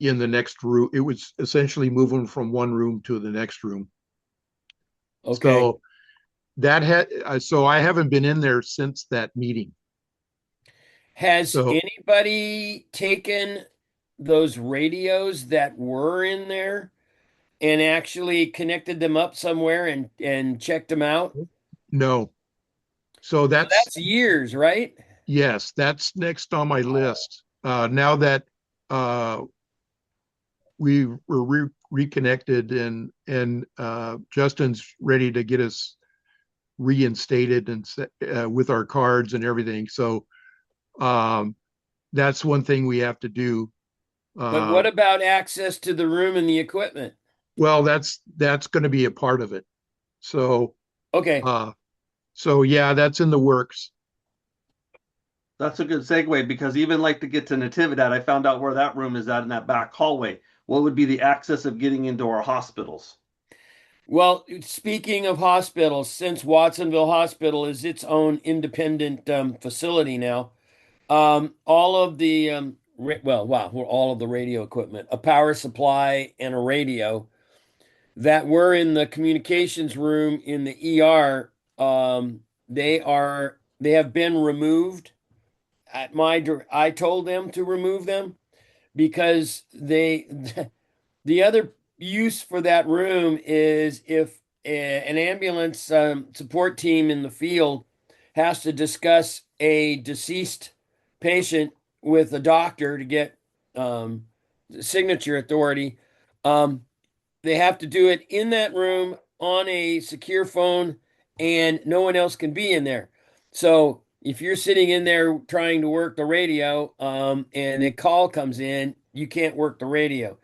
the next room. It was essentially moving from one room to the next room. Okay. So so I haven't been in there since that meeting. Has So anybody taken those radios that were in there and actually connected them up somewhere and checked them out? no. So So that's years, right? yes, that's next on my list. Now that we were reconnected and Justin's ready to get us reinstated and with our cards and everything. So that's one thing we have to do. But what about access to the room and the equipment? Well, that's going to be a part of it. So Okay. so yeah, that's in the works. That's a good segue because even like to get to Natividad, I found out where that room is at in that back hallway. What would be the access of getting into our hospitals? Well, speaking of hospitals, since Watsonville Hospital is its own independent facility now, all of the all of the radio equipment, a power supply, and a radio that were in the communications room in the ER, they have been removed. I told them to remove them because the other use for that room is if an ambulance support team in the field has to discuss a deceased patient with a doctor to get signature authority. They have to do it in that room on a secure phone, and no one else can be in there. So if you're sitting in there trying to work the radio, and a call comes in, you can't work the radio.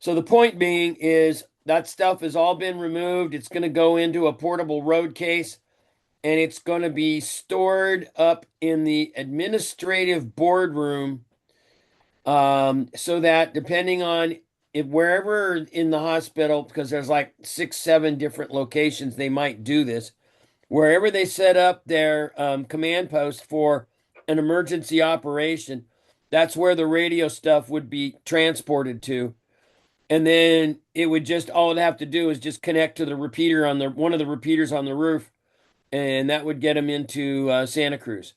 So the point being is that stuff has all been removed. It's going to go into a portable road case, and it's going to be stored up in the administrative boardroom, so that depending on if wherever in the hospital, because there's like 6, 7 different locations they might do this, wherever they set up their command post for an emergency operation, That's where the radio stuff would be transported to. And then it would just, all it'd have to do is just connect to the repeater on the one of the repeaters on the roof, and that would get them into Santa Cruz.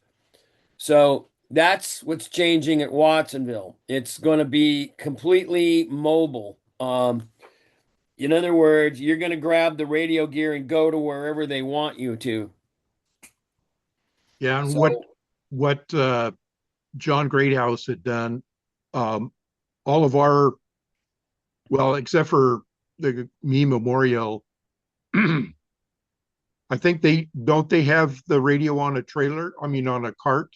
So that's what's changing at Watsonville. It's going to be completely mobile. In other words, you're going to grab the radio gear and go to wherever they want you to. Yeah, and So, what John Greathouse had done, all of our, well, except for the Me Memorial, I think they have the radio on a trailer, I mean on a cart.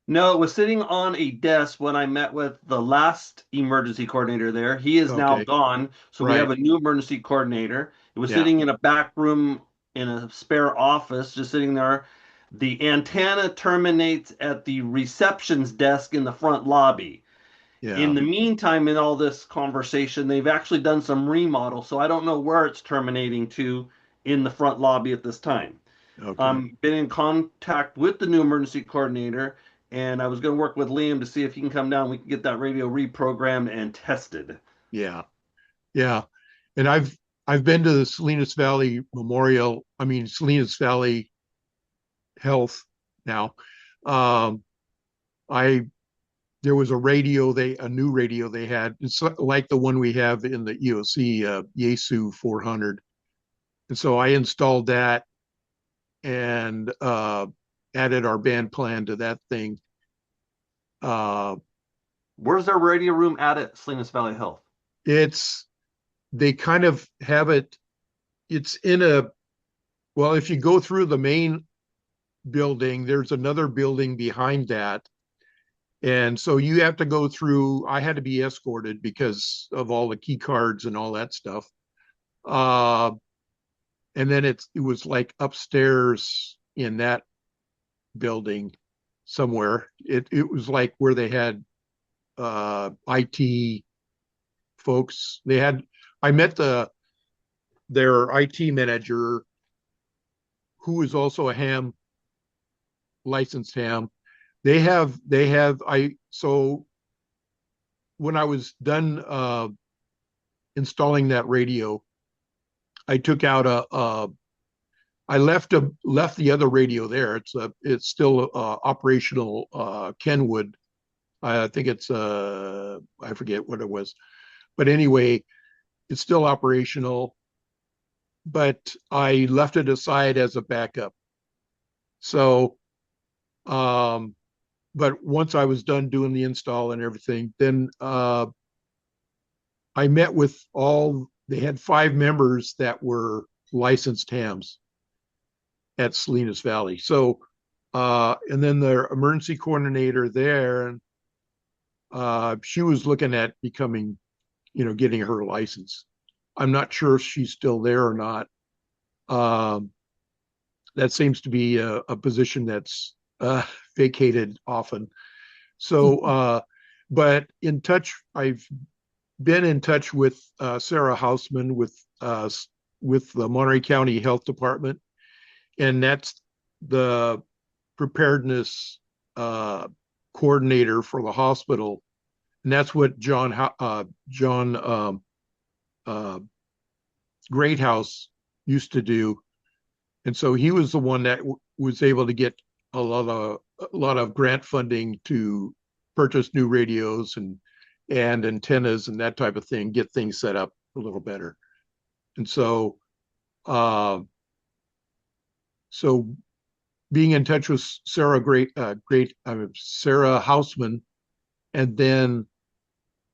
No, it was sitting on a desk when I met with the last emergency coordinator there. He is now Okay, gone, so we have right. a new emergency coordinator. It was Yeah, sitting in a back room in a spare office, just sitting there. The antenna terminates at the reception's desk in the front lobby. In yeah. the meantime, in all this conversation, they've actually done some remodel, so I don't know where it's terminating to in the front lobby at this time. Okay. Been in contact with the new emergency coordinator, and I was going to work with Liam to see if he can come down. We can get that radio reprogrammed and tested. Yeah. Yeah. And I've been to the Salinas Valley Memorial, I mean Salinas Valley Health now. Um, I there was a new radio they had. It's like the one we have in the EOC, Yaesu 400. And so I installed that and added our band plan to that thing. Uh, Where's their radio room at Salinas Valley Health? it's they kind of have it. It's in a well, if you go through the main building, there's another building behind that. And so you have to go through, I had to be escorted because of all the key cards and all that stuff. Uh, and then it was like upstairs in that building somewhere. It was like where they had IT folks. I met their IT manager who was also a licensed ham. So when I was done installing that radio, I took out I left the other radio there. It's still operational Kenwood. I think it's I forget what it was, but anyway, it's still operational. But I left it aside as a backup. So, but once I was done doing the install and everything, then I met with they had 5 members that were licensed hams at Salinas Valley. So, and then their emergency coordinator there, she was looking at becoming, getting her license. I'm not sure if she's still there or not. That seems to be a position that's vacated often. So, but I've been in touch with Sarah Hausman with the Monterey County Health Department, and that's the preparedness coordinator for the hospital, and that's what John Greathouse used to do, and so he was the one that was able to get a lot of grant funding to purchase new radios and antennas and that type of thing, get things set up a little better. And so so being in touch with Sarah Sarah Hausman, and then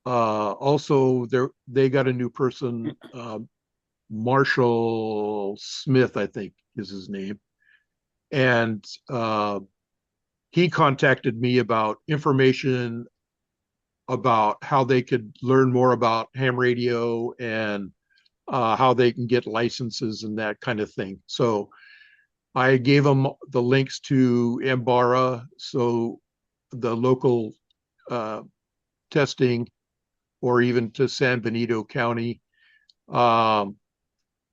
also they got a new person, Marshall Smith, I think is his name, and he contacted me about information about how they could learn more about ham radio and how they can get licenses and that kind of thing. So I gave them the links to Ambara, so the local testing, or even to San Benito County. And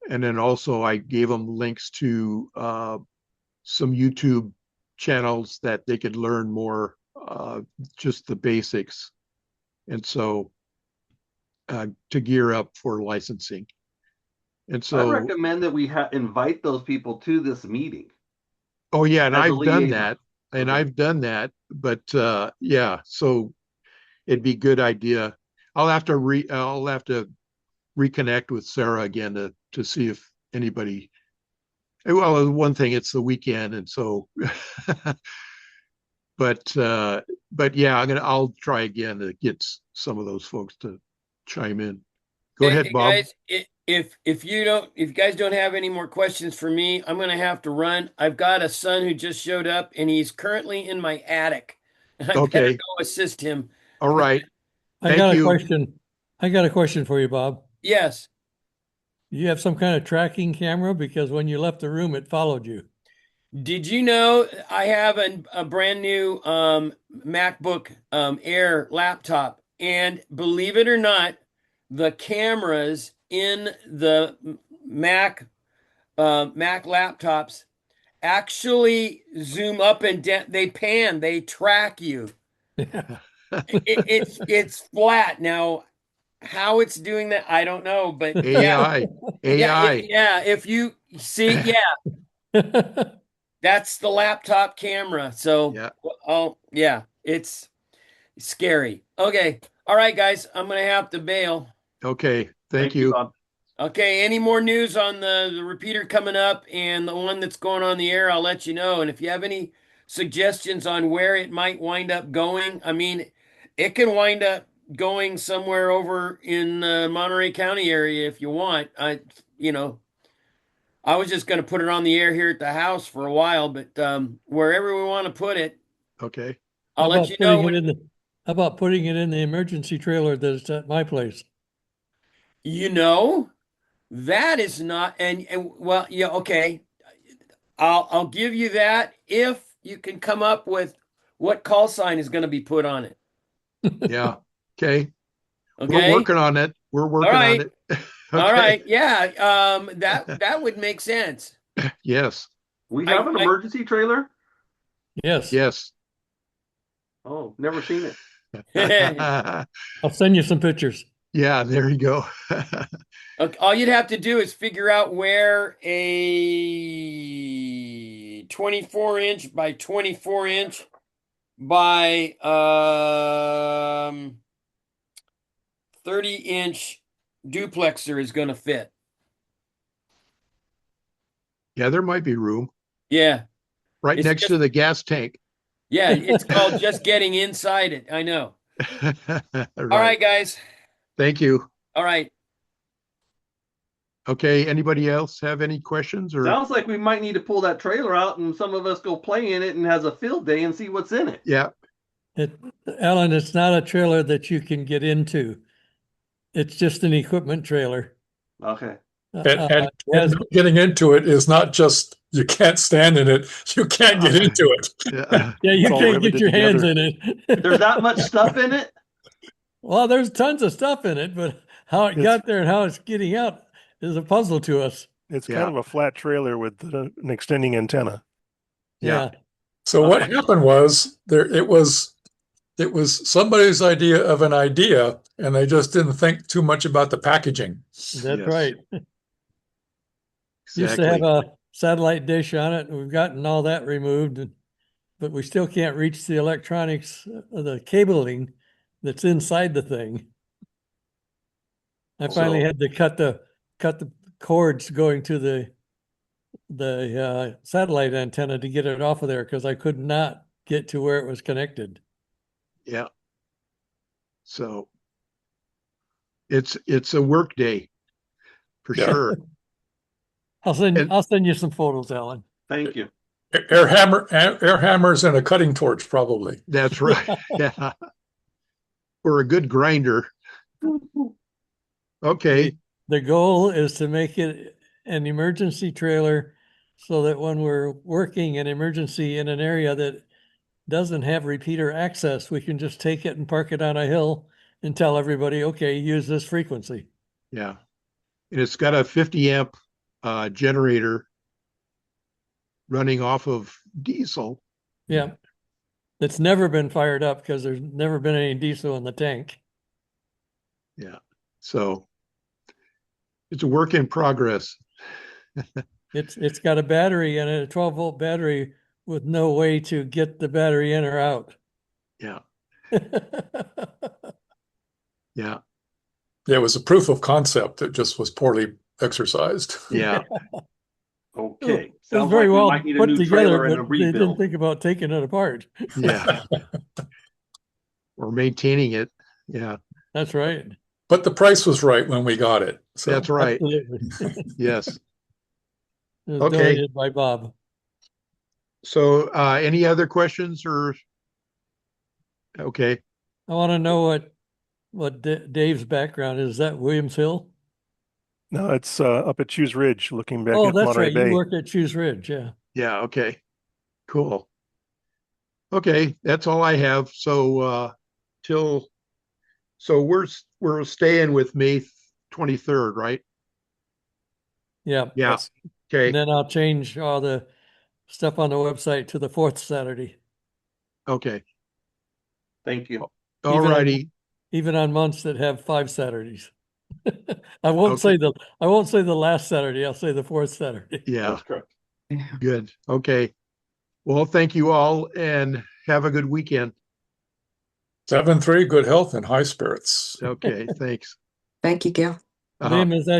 then also I gave them links to some YouTube channels that they could learn more just the basics. And so to gear up for licensing. And I so, recommend that we invite those people to this meeting oh yeah, and as a I've done liaison. that. And Okay. I've done that, but yeah, so it'd be a good idea. I'll have to reconnect with Sarah again to see if anybody. Well, one thing, it's the weekend, and so, but yeah, I'll try again to get some of those folks to chime in. Go Hey, ahead, Bob. guys, if you guys don't have any more questions for me, I'm gonna have to run. I've got a son who just showed up, and he's currently in my attic. I better Okay, go assist him. all right. I Thank got a you. question. I got a question for you, Bob. Yes. You have some kind of tracking camera because when you left the room, it followed you. Did you know I have a brand new MacBook Air laptop, and believe it or not, the cameras in the Mac laptops actually zoom up and down. They pan. They track you. It's flat now. How it's doing that, I don't know, but yeah, AI, yeah, AI. yeah. If you see, yeah, that's the laptop camera. So, Yeah. oh yeah, it's scary. Okay, all right, guys, I'm gonna have to bail. Okay. Thank you. Bob. Okay, any more news on the repeater coming up and the one that's going on the air, I'll let you know. And if you have any suggestions on where it might wind up going, I mean, it can wind up going somewhere over in the Monterey County area if you want. I was just going to put it on the air here at the house for a while, but wherever we want to put it, Okay. I'll let you know when. How about putting it in the emergency trailer that's at my place? You know, that is not, and well, yeah, okay. I'll give you that if you can come up with what call sign is going to be put on it. Yeah. Okay. We're Okay. working on it. We're All working on right. it. All Okay. right. Yeah. That would make sense. Yes. We have an emergency trailer? Yes. Yes. Oh, never seen it. I'll send you some pictures. Yeah, there you go. Okay, all you'd have to do is figure out where a 24-inch by 24-inch by 30-inch duplexer is going to fit. Yeah, there might be room Yeah. right It's next just, to the gas tank. yeah, it's called just getting inside it. I know. Right. All right, guys. Thank you. All right. Okay. Anybody else have any questions or? Sounds like we might need to pull that trailer out and some of us go play in it and has a field day and see what's in it. Yeah. Alan, it's not a trailer that you can get into. It's just an equipment trailer. Okay. And Yes. getting into it is not just you can't stand in it, you can't get into it. Yeah. Yeah, you It's all can't get riveted your hands together. in it. There's that much stuff in it? Well, there's tons of stuff in it, but how it got there and how it's getting out is a puzzle to us. It's Yeah. kind of a flat trailer with an extending antenna. Yeah. So what happened was it was somebody's idea of an idea, and they just didn't think too much about the packaging. That's Yes. right. Used to Exactly. have a satellite dish on it, and we've gotten all that removed, but we still can't reach the electronics, the cabling that's inside the thing. I finally So- had to cut the cords going to the satellite antenna to get it off of there because I could not get to where it was connected. Yeah. So it's a work day for Yeah. sure. I'll send you some photos, Alan. Thank you. Air hammers and a cutting torch, probably. That's right. Yeah. Or a good grinder. Okay. The goal is to make it an emergency trailer so that when we're working an emergency in an area that doesn't have repeater access, we can just take it and park it on a hill and tell everybody, okay, use this frequency. Yeah. And it's got a 50 amp generator running off of diesel. Yeah. that's never been fired up because there's never been any diesel in the tank. Yeah. So it's a work in progress. It's got a battery in it, a 12-volt battery with no way to get the battery in or out. Yeah. Yeah. Yeah, it was a proof of concept that just was poorly exercised. Yeah. Okay. It was Sounds very like we well might need a put new together, trailer and a but they didn't rebuild. think about taking it apart. Yeah. Or maintaining it. Yeah. That's right. But the price was right when we got it. So That's right. Absolutely. Yes. It was Okay. donated by Bob. So any other questions or okay. I want to know what Dave's background is. Is that Williams Hill? No, it's up at Shoes Ridge, looking back Oh, at that's Monterey right. You Bay. work at Shoes Ridge. Yeah. Yeah, okay. Cool. Okay, that's all I have. So we're staying with May 23rd, right? Yeah. Yeah. Yes. Okay. And then I'll change all the stuff on the website to the 4th Saturday, Okay. Thank you. All Even on- righty. even on months that have 5 Saturdays. I won't Okay. say the last Saturday. I'll say the 4th Saturday. Yeah, That's correct. good. Okay. Well, thank you all and have a good weekend. 7-3, good health and high spirits. Okay, thanks. Thank you, Gil. Uh-huh. Liam, as I